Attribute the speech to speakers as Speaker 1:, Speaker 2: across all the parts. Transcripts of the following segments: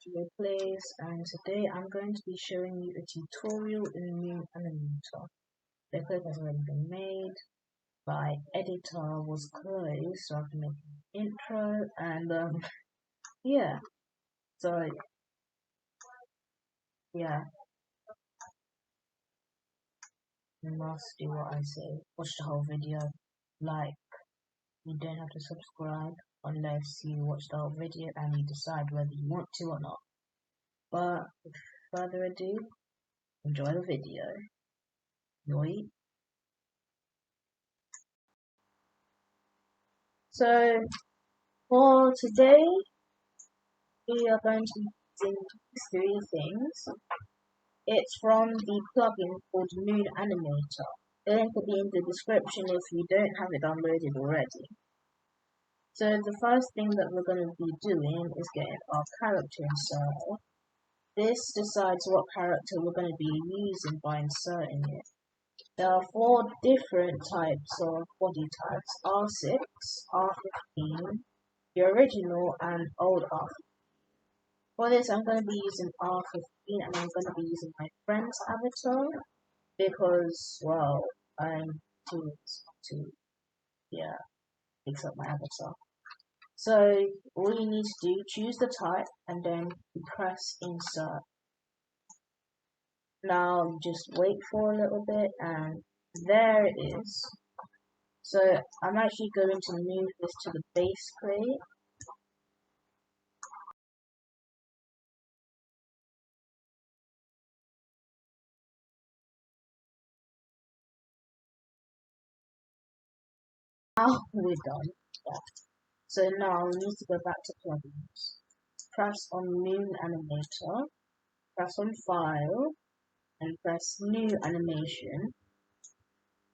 Speaker 1: video please, and today I'm going to be showing you a tutorial in new Animator. The clip has already been made, my editor was closed so I can make an intro, and yeah, so yeah, you must do what I say, watch the whole video, like, you don't have to subscribe unless you watch the whole video and you decide whether you want to or not. But without further ado, enjoy the video. Enjoy. So for today, we are going to be using these three things. It's from the plugin called Moon Animator. The link will be in the description if you don't have it downloaded already. So the first thing that we're going to be doing is getting our character inserter. This decides what character we're going to be using by inserting it. There are 4 different types of body types: R6, R15, the original, and old R15. For this, I'm going to be using R15, and I'm going to be using my friend's avatar because, well, I'm too to, yeah, fix up my avatar. So all you need to do, choose the type, and then press insert. Now just wait for a little bit, and there it is. So I'm actually going to move this to the base plate. Now we're done. Yeah. So now we need to go back to plugins. Press on Moon Animator, press on File, and press New Animation.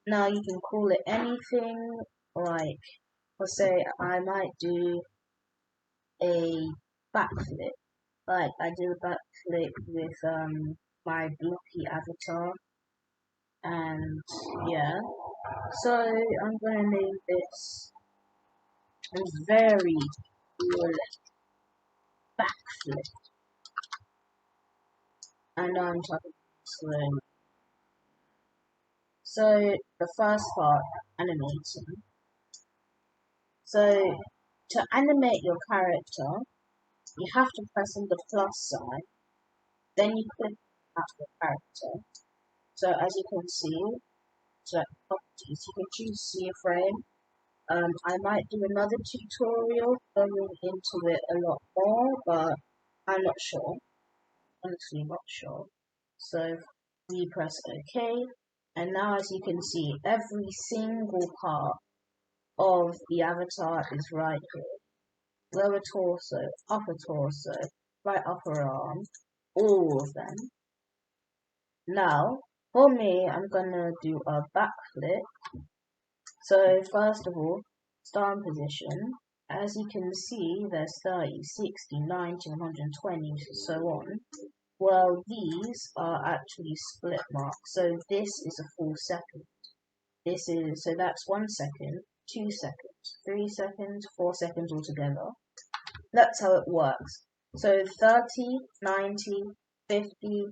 Speaker 1: Now you can call it anything, like, let's say I might do a backflip. Like I do a backflip with my blocky avatar, and yeah. So I'm gonna name this a very cool backflip, and I'm talking slow. So the first part, animating. So to animate your character, you have to press on the plus sign, then you click at the character. So as you can see, so properties, you can choose see a frame. I might do another tutorial going into it a lot more, but I'm not sure. Honestly, not sure. So we press OK, and now as you can see, every single part of the avatar is right here. Lower torso, upper torso, right upper arm, all of them. Now, for me, I'm gonna do a backflip. So first of all, start in position. As you can see, there's 30, 60, 90, 120, so on. Well, these are actually split marks. So this is a full second. So that's 1 second, 2 seconds, 3 seconds, 4 seconds altogether. That's how it works. So 30, 90, 50,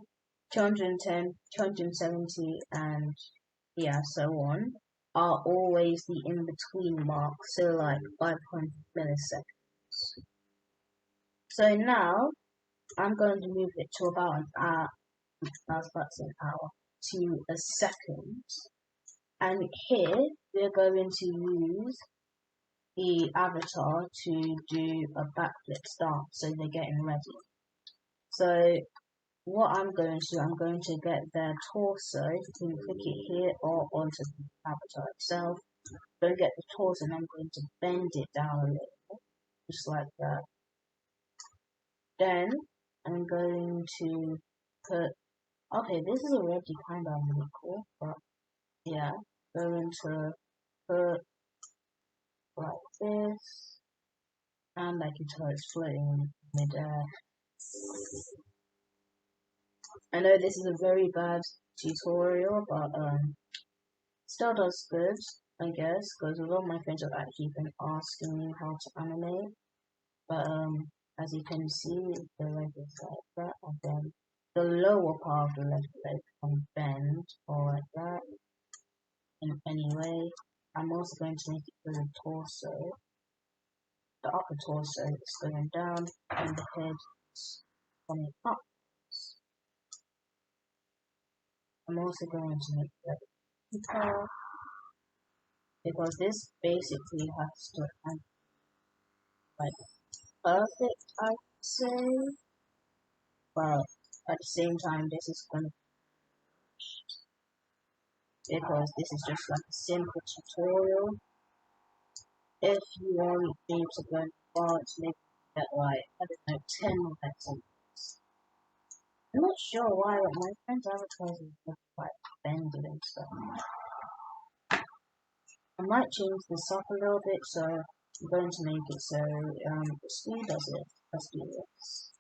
Speaker 1: 210, 270, and yeah, so on, are always the in-between marks, so like 500 milliseconds. So now, I'm going to move it to about an hour, I was about to say an hour, to a second. And here, we're going to use the avatar to do a backflip start, so they're getting ready. So what I'm going to do, I'm going to get their torso, you can click it here or onto the avatar itself. I'm going to get the torso and I'm going to bend it down a little, just like that. Then I'm going to put, okay, this is already kind of really cool, but yeah, going to put like this, and I can tell it's floating mid-air. I know this is a very bad tutorial, but still does good, I guess, because a lot of my friends have actually been asking me how to animate. But As you can see, the leg is like that, and then the lower part of the leg can bend or like that. In any way, I'm also going to make it for the torso. The upper torso is going down, and the head is coming up. I'm also going to make that detail because this basically has to be like perfect, I'd say. But at the same time, this is going to because this is just like a simple tutorial. If you want me to go advanced, maybe get like, I don't know, 10 lessons. I'm not sure why, but my friend's advertising look like bended and stuff. I might change this up a little bit, so I'm going to make it so the screen does it. Let's do this.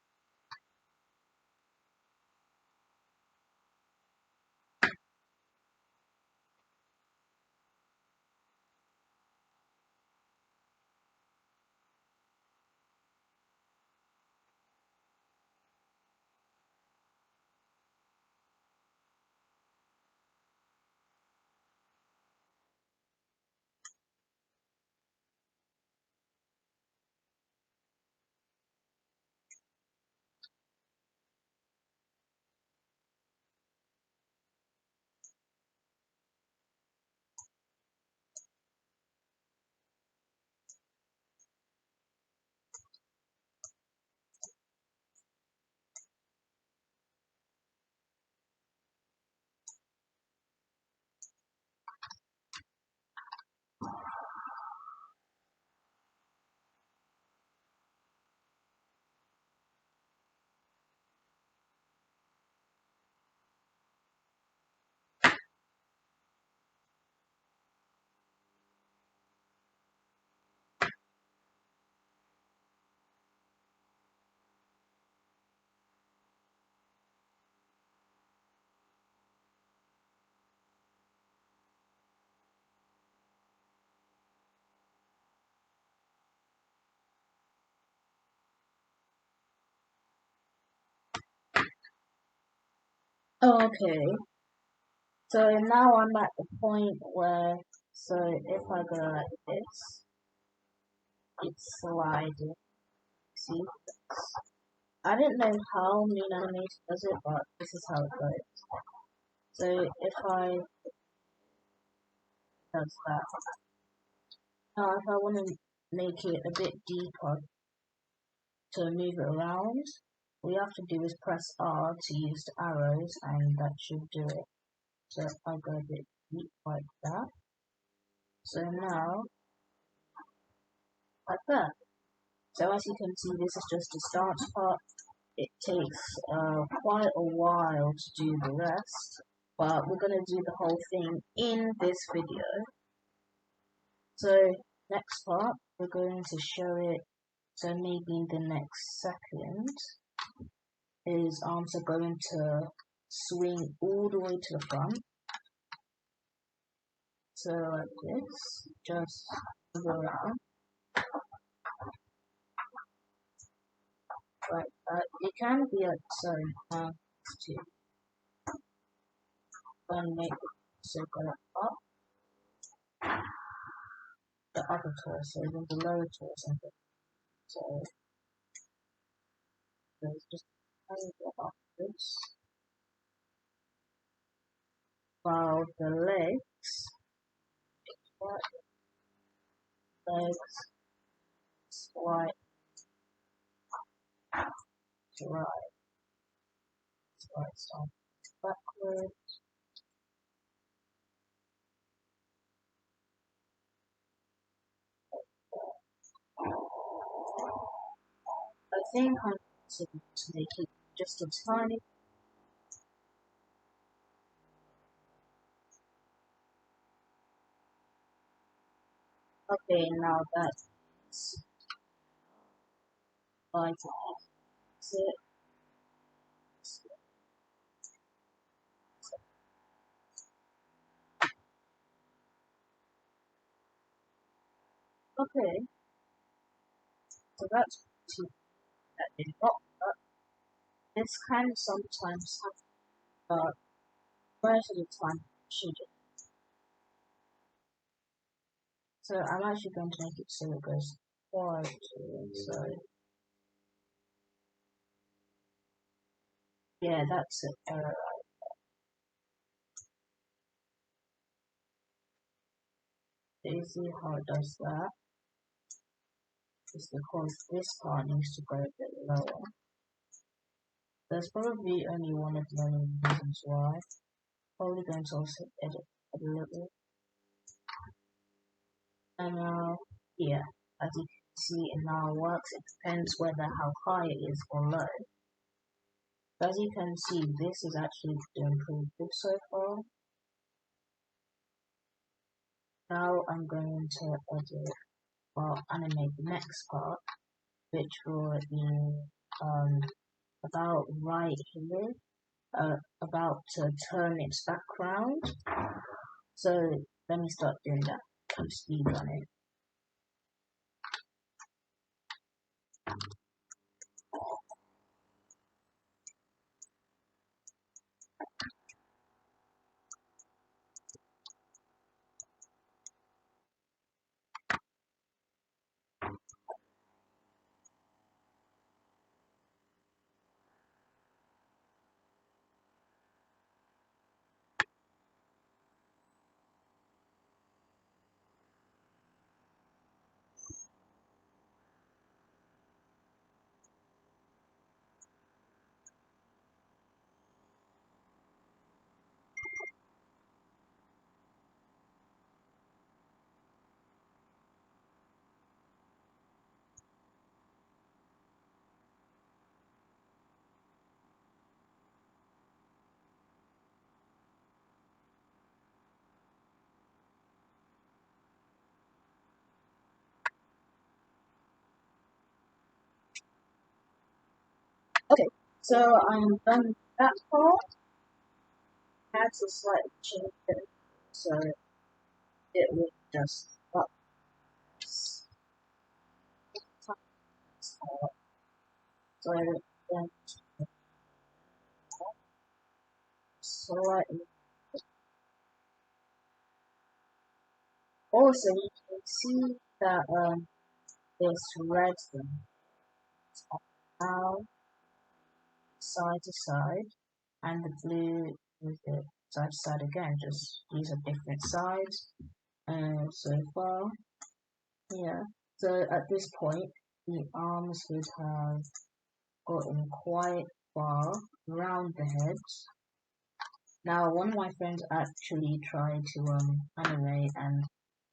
Speaker 1: Okay, so now I'm at the point where, so if I go like this, it's sliding. See? I didn't know how Mean Animate does it, but this is how it goes. So if I does that, now if I want to make it a bit deeper to move it around, all you have to do is press R to use the arrows, and that should do it. So if I go a bit deep like that, so now like that. So as you can see, this is just the start part. It takes quite a while to do the rest, but we're going to do the whole thing in this video. So next part, we're going to show it, so maybe in the next second, his arms are going to swing all the way to the front. So like this, just go around like that. It can be like so to make it so go up the upper torso, then the lower torso. So there's just go upwards, while the legs, legs, swipe to right, swipe start backward. I think I'm going to make it just a tiny. Okay, now that's like it. Okay, so that's two. that did not work. This can sometimes happen, but most of the time it shouldn't. So I'm actually going to make it so it goes forward. So yeah, that's an error. Do you see how it does that? It's because this part needs to go a bit lower. There's probably only one of the many reasons why. Probably going to also edit a little. And now, yeah, as you can see it now works. It depends whether how high it is or low. As you can see, this is actually doing pretty good so far. Now I'm going to edit, well, animate the next part, which will be about right here, about to turn its background. So let me start doing that. Keep speed on it. Okay, so I'm done with that part. I had to slightly change it so it would just up so then slightly. Also, you can see that this red thing is up now side to side, and the blue is the side to side again. Just these are different sides. And so far, yeah. So at this point, the arms would have gotten quite far around the heads. Now, one of my friends actually tried to animate, and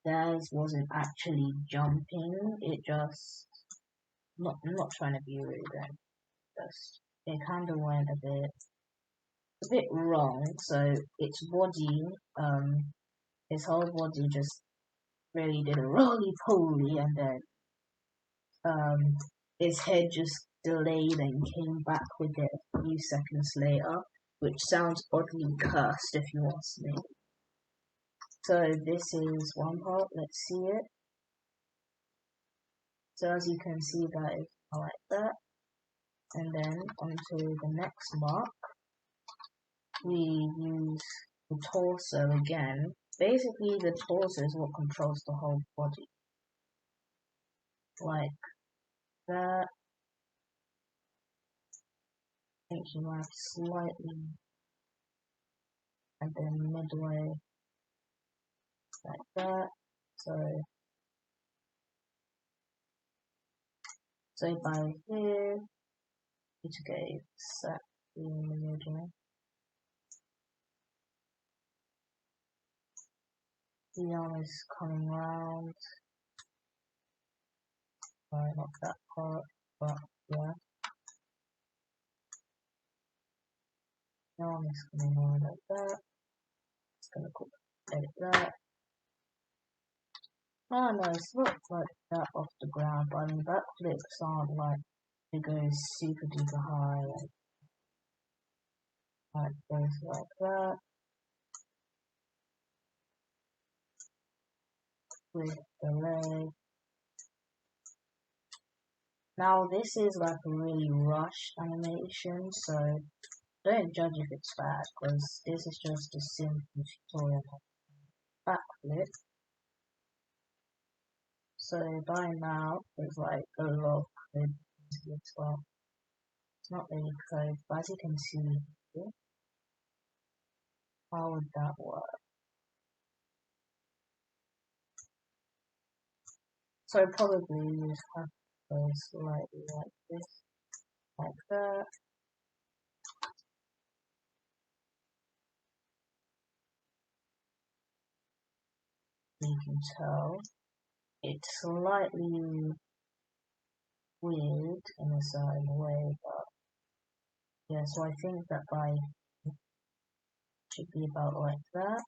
Speaker 1: theirs wasn't actually jumping. It just I'm not trying to be rude, then just it kind of went a bit wrong. So its body, his whole body just really did a roly poly, and then um, his head just delayed and came back with it a few seconds later, which sounds oddly cursed if you ask me. So this is one part, let's see it. So as you can see, that is like that. And then onto the next mark, we use the torso again. Basically, the torso is what controls the whole body. Like that. I think you might slightly, and then midway, like that. So by here, we to go set in the middle. The arm is coming round. Sorry, not that part, but yeah. The arm is coming round like that. It's gonna edit that. Oh no, it's not like that off the ground, but I mean backflips aren't like they go super duper high, like goes like that with the leg. Now this is like a really rushed animation, so don't judge if it's bad, because this is just a simple tutorial backflip. So by now, there's like a lot of code as well. It's not really code, but as you can see here, how would that work? So probably you just have to go slightly like this, like that. You can tell it's slightly weird in a certain way, but yeah, so I think that by should be about like that.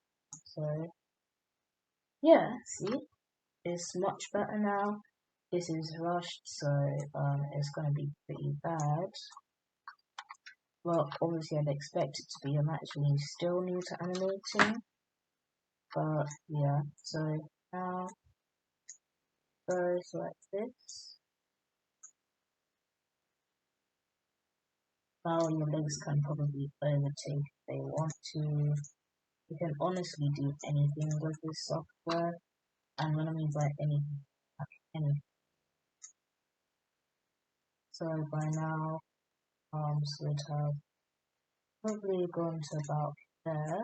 Speaker 1: So yeah, see, it's much better now. This is rushed, so it's gonna be pretty bad. Well, obviously I'd expect it to be. I'm actually still new to animating, but yeah. So now goes like this. Now your legs can probably overtake if they want to. You can honestly do anything with this software, and when I mean by anything. So by now, should have probably gone to about there.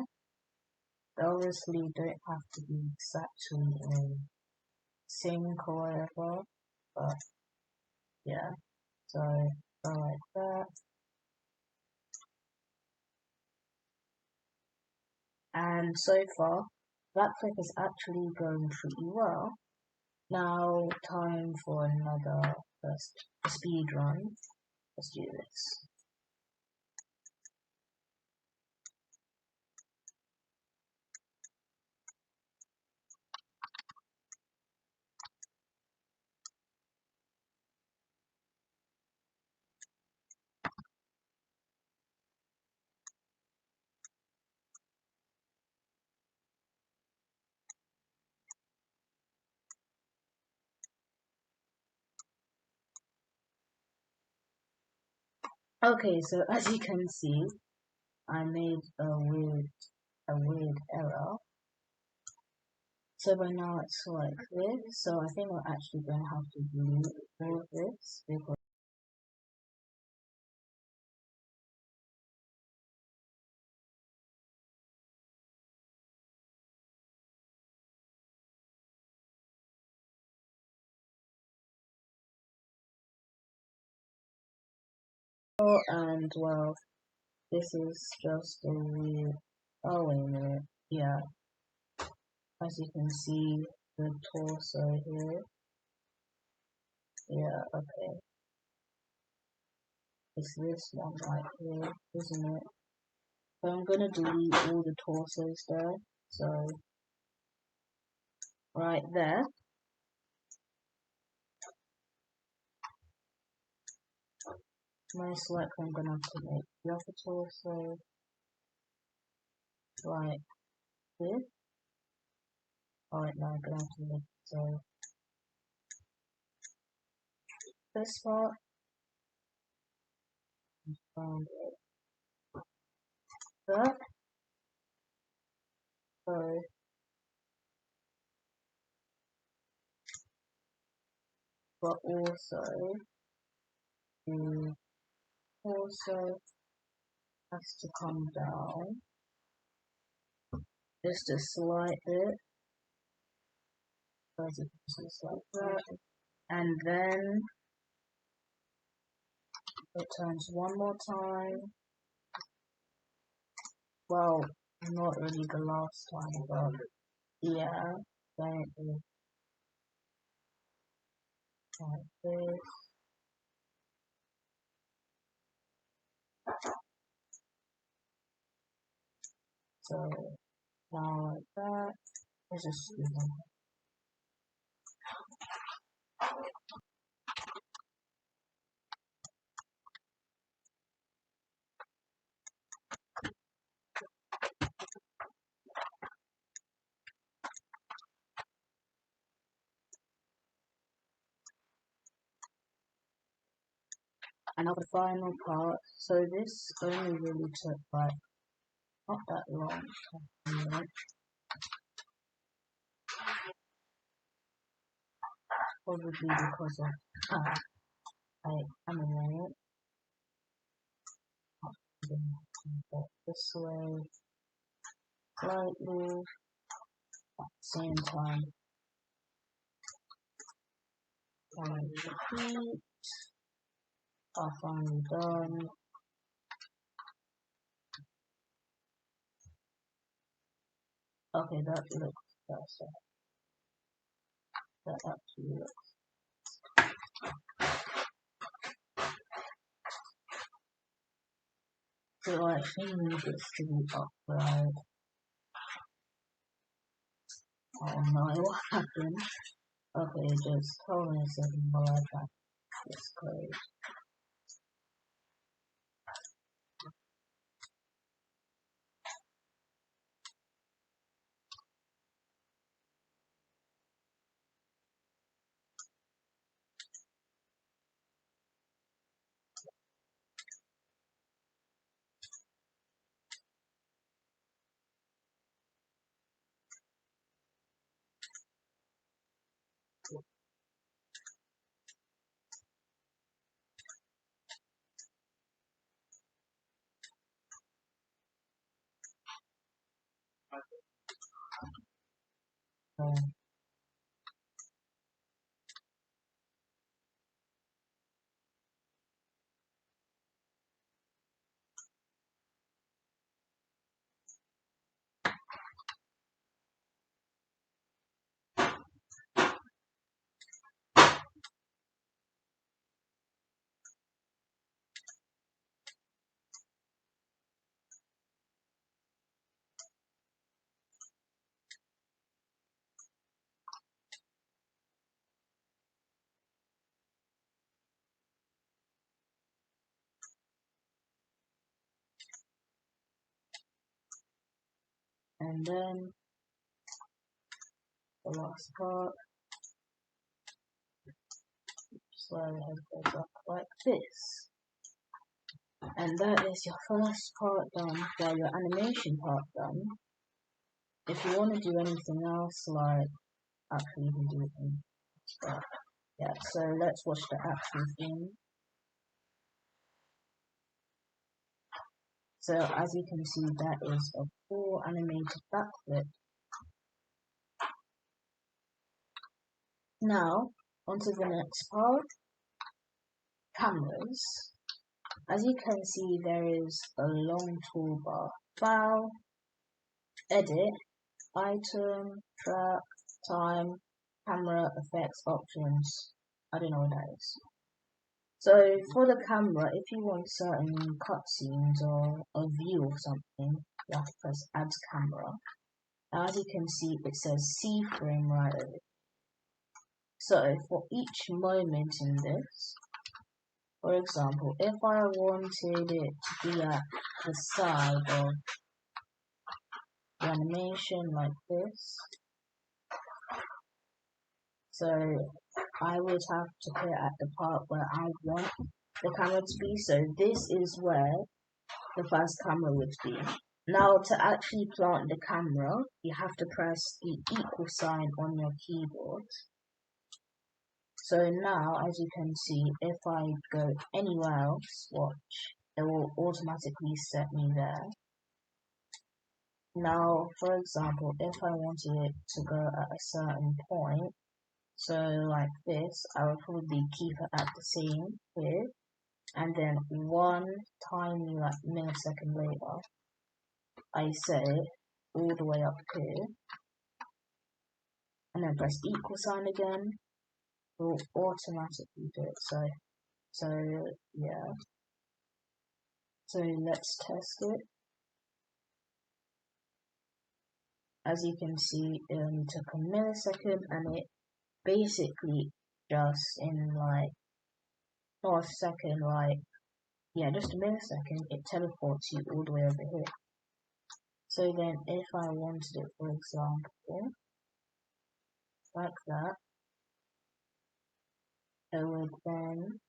Speaker 1: They obviously don't have to be exactly in sync or whatever, but yeah. So go like that. And so far, that clip is actually going pretty well. Now, time for another first speed run. Let's do this. Okay, so as you can see, I made a weird error. So by now it's like this. So I think we're actually going to have to delete all of this because and well, this is just a weird. Oh wait a minute. Yeah, as you can see, the torso here. Yeah, okay. It's this one right here, isn't it? So I'm gonna delete all the torsos there. So right there. Most likely I'm gonna have to make the other torso right here. Alright, now I'm gonna have to make so this part and that. So but also the torso has to come down just a slight bit. So just like that. And then it turns one more time. Well, not really the last time, but yeah, then it is like this. So now like that. Let's just do them. And now the final part. So this only really took like not that long. Probably because of Animate. This way slightly at the same time. And repeat. Are finally done. Okay, that looks better. That actually looks. So I actually need this to be upright. Oh no, what happened? Okay, just hold on a second while I got this code. And then the last part, slowly goes up like this. And that is your first part done, well, your animation part done. If you want to do anything else, like, actually you can do it in, but yeah, so let's watch the actual thing. So as you can see, that is a full animated backflip. Now, onto the next part, cameras. As you can see, there is a long toolbar. File, edit, item, track, time, camera, effects, options. I don't know what that is. So for the camera, if you want certain cutscenes or a view or something, you have to press add camera. As you can see, it says C frame right over. So for each moment in this, for example, if I wanted it to be at the side of the animation like this, so I would have to put it at the part where I want the camera to be. So this is where the first camera would be. Now to actually plant the camera, you have to press the equal sign on your keyboard. So now, as you can see, if I go anywhere else, watch, it will automatically set me there. Now, for example, if I wanted it to go at a certain point, so like this, I would probably keep it at the same here, and then one tiny like millisecond later, I set it all the way up here, and then press equal sign again, it will automatically do it. So yeah. So let's test it. As you can see, it only took a millisecond, and it basically just in like, not a second, like, yeah, just a millisecond, it teleports you all the way over here. So then if I wanted it, for example, like that, it would then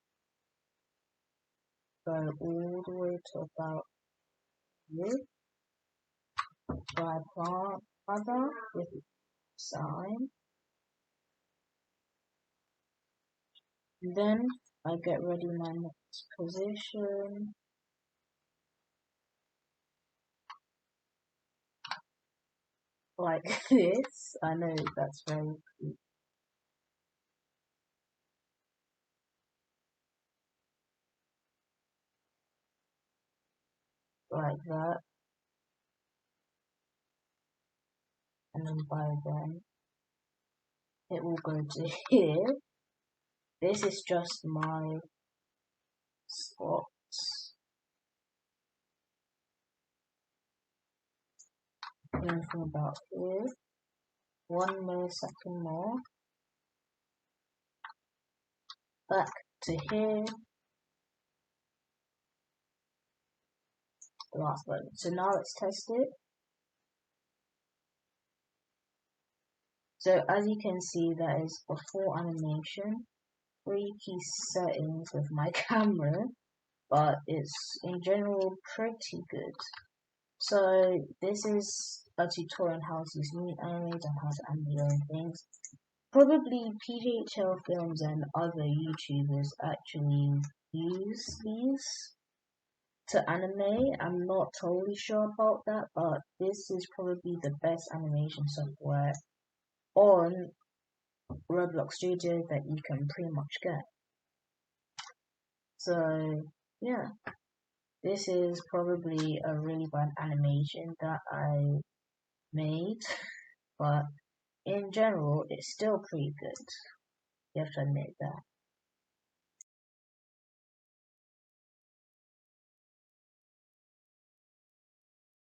Speaker 1: go all the way to about here. So I plant other with sign. And then I get ready my next position. Like this. I know that's very cute. Like that. And then by then it will go to here. This is just my spots. And then from about here, 1 millisecond more. Back to here. The last button. So now let's test it. So as you can see, that is before animation. Freaky settings with my camera, but it's in general pretty good. So this is a tutorial on how to use Animate and how to animate your own things. Probably PJHL Films and other YouTubers actually use these to animate. I'm not totally sure about that, but this is probably the best animation software on Roblox Studio that you can pretty much get. So yeah, this is probably a really bad animation that I made, but in general, it's still pretty good. You have to admit that.